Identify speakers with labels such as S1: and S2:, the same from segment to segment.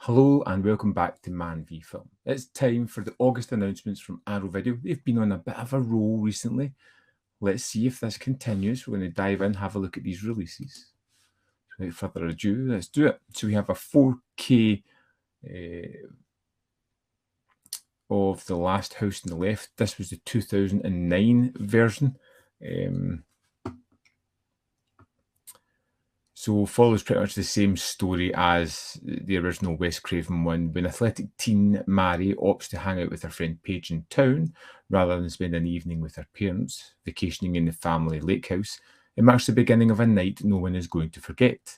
S1: Hello and welcome back to ManVFilm. It's time for the August announcements from Arrow Video. They've been on a bit of a roll recently. Let's see if this continues. We're going to dive in, have a look at these releases. Without further ado, let's do it. So we have a 4K of The Last House on the Left. This was the 2009 version. So follows pretty much the same story as the original Wes Craven one. When athletic teen Mary opts to hang out with her friend Paige in town, rather than spend an evening with her parents, vacationing in the family lake house, it marks the beginning of a night no one is going to forget.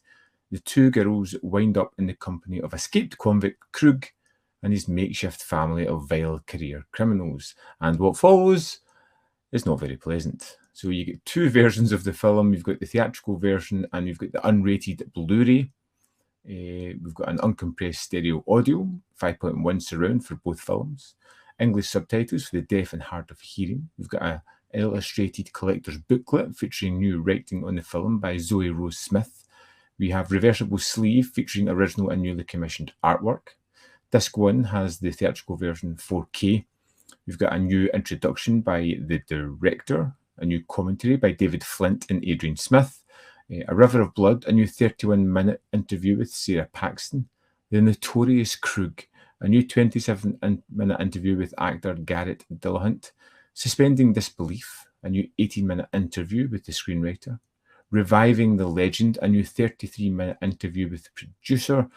S1: The two girls wind up in the company of escaped convict Krug and his makeshift family of vile career criminals. And what follows is not very pleasant. So you get two versions of the film. You've got the theatrical version and you've got the unrated Blu-ray. We've got an uncompressed stereo audio, 5.1 surround for both films. English subtitles for the deaf and hard of hearing. We've got an illustrated collector's booklet featuring new writing on the film by Zoe Rose Smith. We have reversible sleeve featuring original and newly commissioned artwork. Disc 1 has the theatrical version 4K. We've got a new introduction by the director, a new commentary by David Flint and Adrian Smith, A River of Blood, a new 31-minute interview with Sarah Paxton, The Notorious Krug, a new 27-minute interview with actor Garrett Dillahunt, Suspending Disbelief, a new 18-minute interview with the screenwriter, Reviving the Legend, a new 33-minute interview with the producer,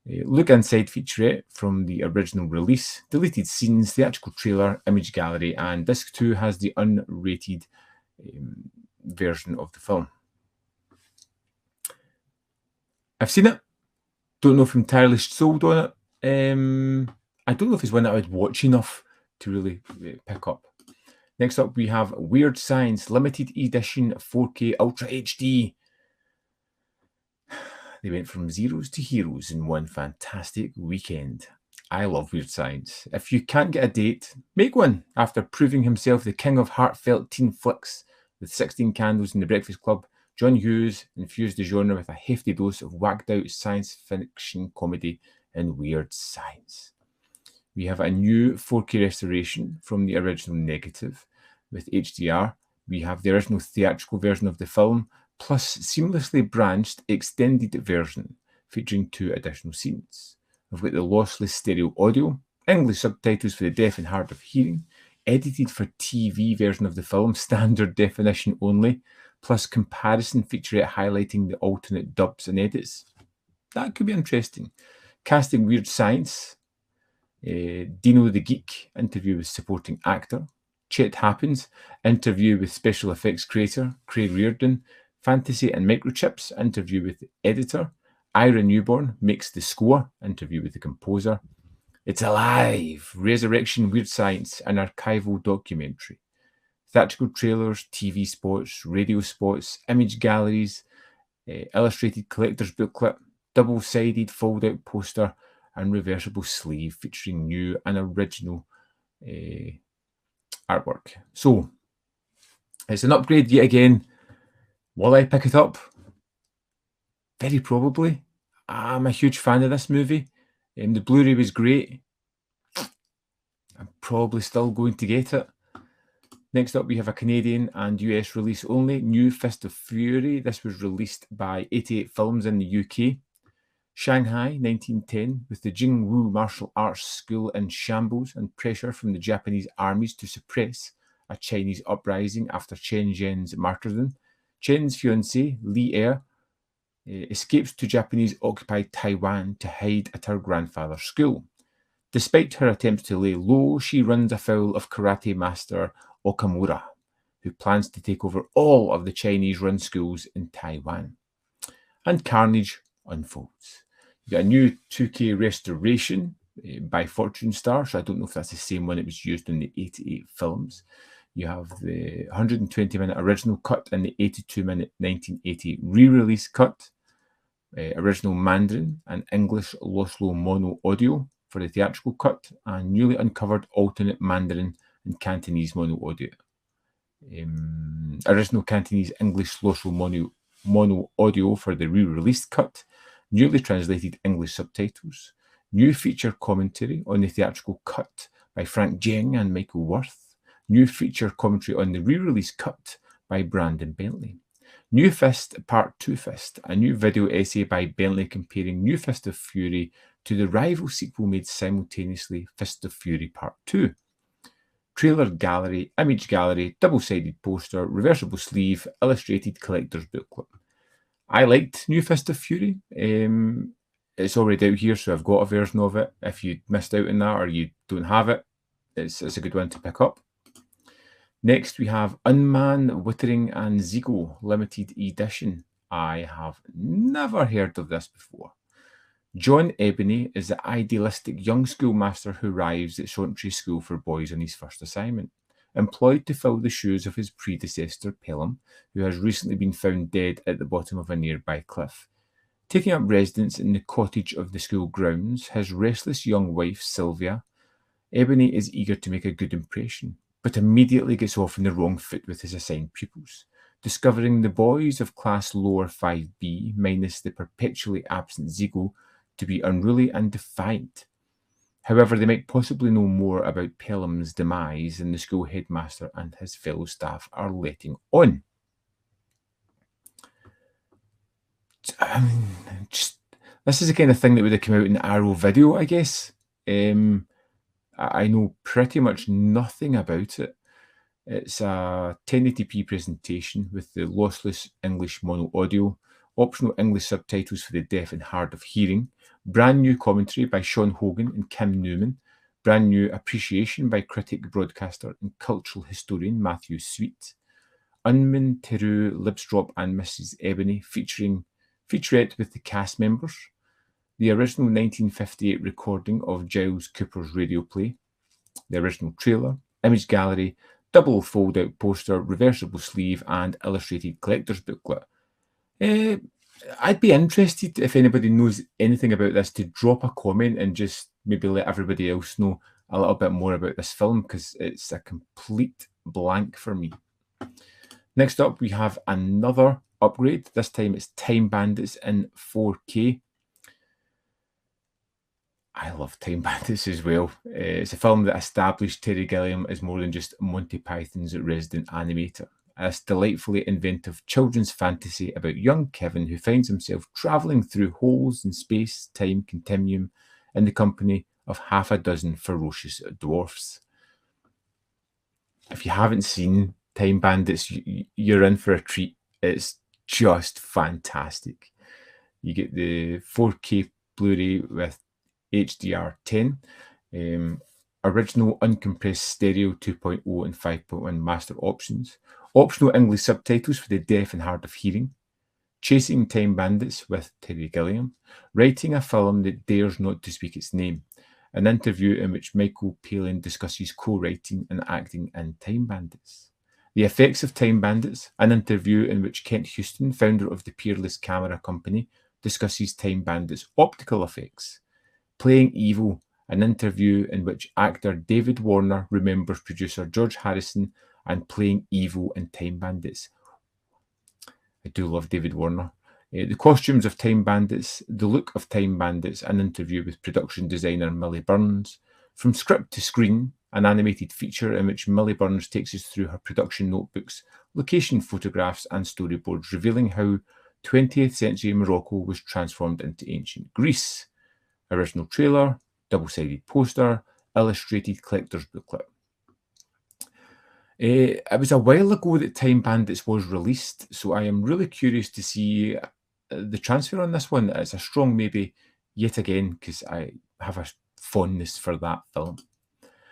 S1: Look Inside featurette from the original release, deleted scenes, theatrical trailer, image gallery, and disc 2 has the unrated version of the film. I've seen it. Don't know if I'm entirely sold on it. I don't know if it's one that I would watch enough to really pick up. Next up, we have Weird Science Limited Edition 4K Ultra HD. They went from zeros to heroes in one fantastic weekend. I love Weird Science. If you can't get a date, make one. After proving himself the king of heartfelt teen flicks with 16 Candles in the Breakfast Club, John Hughes infused the genre with a hefty dose of whacked-out science fiction comedy in Weird Science. We have a new 4K restoration from the original negative with HDR. We have the original theatrical version of the film, plus seamlessly branched extended version featuring 2 additional scenes. We've got the lossless stereo audio, English subtitles for the deaf and hard of hearing, edited for TV version of the film, standard definition only, plus comparison featurette highlighting the alternate dubs and edits. That could be interesting. Casting Weird Science, Dino the Geek, interview with supporting actor, Chet Happens, interview with special effects creator Craig Reardon, Fantasy and Microchips, interview with the editor. Ira Newborn makes the score, interview with the composer. It's Alive! Resurrection Weird Science, an archival documentary. Theatrical trailers, TV spots, radio spots, image galleries, illustrated collector's booklet, double-sided fold-out poster, and reversible sleeve featuring new and original artwork. So, it's an upgrade yet again. Will I pick it up? Very probably. I'm a huge fan of this movie. The Blu-ray was great. I'm probably still going to get it. Next up, we have a Canadian and US release only, New Fist of Fury. This was released by 88 Films in the UK. Shanghai, 1910, with the Jingwu Martial Arts School in shambles and pressure from the Japanese armies to suppress a Chinese uprising after Chen Zhen's martyrdom. Chen's fiancée, Li Er, escapes to Japanese-occupied Taiwan to hide at her grandfather's school. Despite her attempts to lay low, she runs afoul of karate master Okamura, who plans to take over all of the Chinese-run schools in Taiwan. And carnage unfolds. You got a new 2K restoration by Fortune Star, so I don't know if that's the same one that was used in the 88 films. You have the 120-minute original cut and the 82-minute 1980 re-release cut, original Mandarin and English Loslo mono audio for the theatrical cut, and newly uncovered alternate Mandarin and Cantonese mono audio. Original Cantonese English Loslo mono audio for the re-released cut, newly translated English subtitles, New feature commentary on the theatrical cut by Frank Jeng and Michael Worth. New feature commentary on the re-release cut by Brandon Bentley. New Fist Part 2 Fist, a new video essay by Bentley comparing New Fist of Fury to the rival sequel made simultaneously, Fist of Fury Part 2. Trailer gallery, image gallery, double-sided poster, reversible sleeve, illustrated collector's booklet. I liked New Fist of Fury. It's already out here, so I've got a version of it. If you missed out on that or you don't have it, it's a good one to pick up. Next, we have Unman, Wittering and Zigo limited edition. I have never heard of this before. John Ebony is the idealistic young schoolmaster who arrives at Chauntry School for Boys on his first assignment. Employed to fill the shoes of his predecessor, Pelham, who has recently been found dead at the bottom of a nearby cliff. Taking up residence in the cottage of the school grounds, his restless young wife, Sylvia, Ebony is eager to make a good impression, but immediately gets off on the wrong foot with his assigned pupils, discovering the boys of class lower 5B, minus the perpetually absent Zigo, to be unruly and defiant. However, they might possibly know more about Pelham's demise than the school headmaster and his fellow staff are letting on. This is the kind of thing that would have come out in Arrow Video, I guess. I know pretty much nothing about it. It's a 1080p presentation with the lossless English mono audio, optional English subtitles for the deaf and hard of hearing, brand new commentary by Sean Hogan and Kim Newman, brand new appreciation by critic, broadcaster and cultural historian Matthew Sweet, Unman, Teru, Libstrop and Mrs. Ebony featurette with the cast members, the original 1958 recording of Giles Cooper's radio play, the original trailer, image gallery, double fold-out poster, reversible sleeve and illustrated collector's booklet. I'd be interested if anybody knows anything about this to drop a comment and just maybe let everybody else know a little bit more about this film, because it's a complete blank for me. Next up, we have another upgrade. This time it's Time Bandits in 4K. I love Time Bandits as well. It's a film that established Terry Gilliam as more than just Monty Python's resident animator. This delightfully inventive children's fantasy about young Kevin who finds himself travelling through holes in space-time continuum in the company of half a dozen ferocious dwarfs. If you haven't seen Time Bandits, you're in for a treat. It's just fantastic. You get the 4K Blu-ray with HDR10, original uncompressed stereo 2.0 and 5.1 master options, optional English subtitles for the deaf and hard of hearing, Chasing Time Bandits with Terry Gilliam, writing a film that dares not to speak its name, an interview in which Michael Palin discusses co-writing and acting in Time Bandits. The Effects of Time Bandits, an interview in which Kent Houston, founder of the Peerless Camera Company, discusses Time Bandits' optical effects. Playing Evil, an interview in which actor David Warner remembers producer George Harrison and playing evil in Time Bandits. I do love David Warner. The costumes of Time Bandits, the look of Time Bandits, an interview with production designer Millie Burns. From script to screen, an animated feature in which Millie Burns takes us through her production notebooks, location photographs and storyboards, revealing how 20th century Morocco was transformed into ancient Greece. Original trailer, double-sided poster, illustrated collector's booklet. It was a while ago that Time Bandits was released, so I am really curious to see the transfer on this one. It's a strong maybe yet again, because I have a fondness for that film.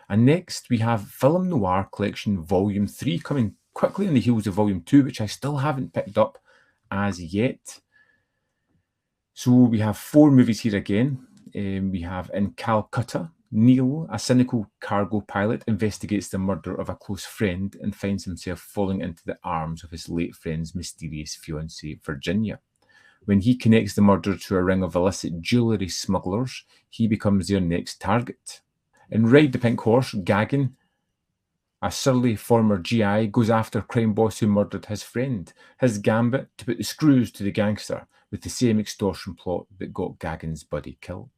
S1: And next we have Film Noir Collection Volume 3 coming quickly on the heels of Volume 2, which I still haven't picked up as yet. So we have 4 movies here again. We have in Calcutta, Neil, a cynical cargo pilot, investigates the murder of a close friend and finds himself falling into the arms of his late friend's mysterious fiancée, Virginia. When he connects the murder to a ring of illicit jewellery smugglers, he becomes their next target. In Ride the Pink Horse, Gagan, a surly former GI, goes after crime boss who murdered his friend. His gambit to put the screws to the gangster with the same extortion plot that got Gagan's buddy killed.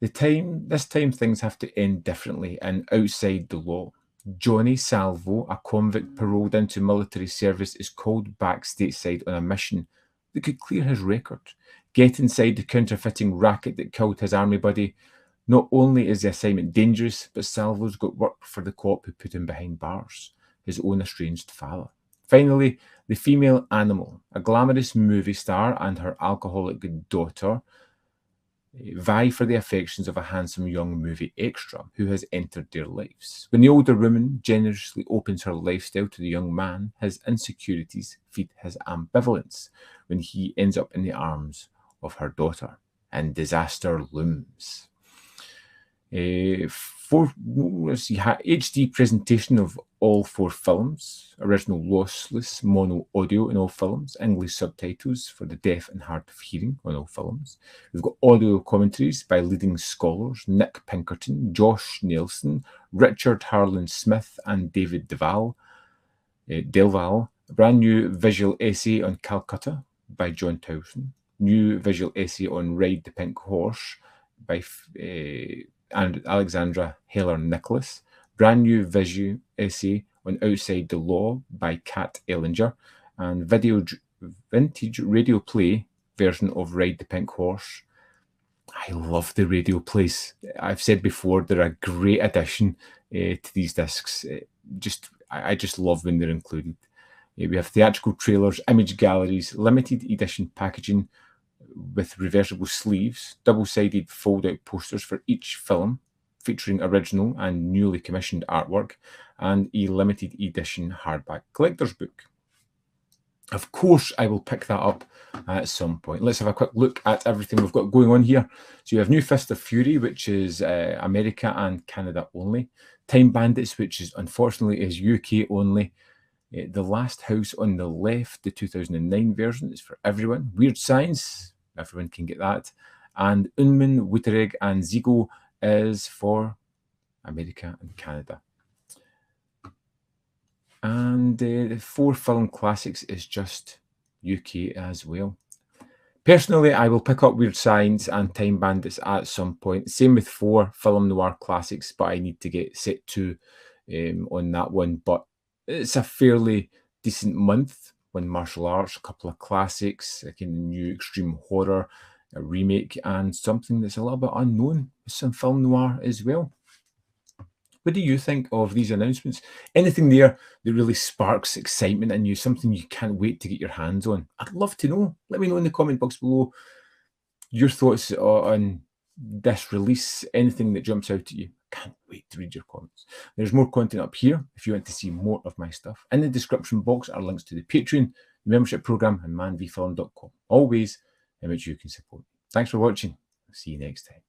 S1: This time things have to end differently and outside the law. Johnny Salvo, a convict paroled into military service, is called back stateside on a mission that could clear his record. Get inside the counterfeiting racket that killed his army buddy. Not only is the assignment dangerous, but Salvo's got work for the cop who put him behind bars, his own estranged father. Finally, the female animal, a glamorous movie star and her alcoholic daughter, vie for the affections of a handsome young movie extra who has entered their lives. When the older woman generously opens her lifestyle to the young man, his insecurities feed his ambivalence when he ends up in the arms of her daughter, and disaster looms. HD presentation of all 4 films, original lossless mono audio in all films, English subtitles for the deaf and hard of hearing on all films. We've got audio commentaries by leading scholars Nick Pinkerton, Josh Nelson, Richard Harlan Smith and David Delval. A brand new visual essay on Calcutta by John Towson, new visual essay on Ride the Pink Horse by and Alexandra Heller Nicholas, brand new visual essay on Outside the Law by Kat Ellinger, and vintage radio play version of Ride the Pink Horse. I love the radio plays. I've said before, they're a great addition to these discs. I just love when they're included. We have theatrical trailers, image galleries, limited edition packaging with reversible sleeves, double-sided fold-out posters for each film, featuring original and newly commissioned artwork, and a limited edition hardback collector's book. Of course, I will pick that up at some point. Let's have a quick look at everything we've got going on here. So you have New Fist of Fury, which is America and Canada only. Time Bandits, which is unfortunately is UK only. The Last House on the Left, the 2009 version, is for everyone. Weird Science, everyone can get that. And Unman, Wittering and Zigo is for America and Canada. And the 4 film classics is just UK as well. Personally, I will pick up Weird Science and Time Bandits at some point. Same with 4 film noir classics, but I need to get set 2 on that one. But it's a fairly decent month on martial arts, a couple of classics, like in the new extreme horror, a remake, and something that's a little bit unknown, some film noir as well. What do you think of these announcements? Anything there that really sparks excitement in you, something you can't wait to get your hands on? I'd love to know. Let me know in the comment box below your thoughts on this release, anything that jumps out at you. Can't wait to read your comments. There's more content up here if you want to see more of my stuff. In the description box are links to the Patreon, the membership program, and ManVFilm.com. Always in which you can support me. Thanks for watching. I'll see you next time.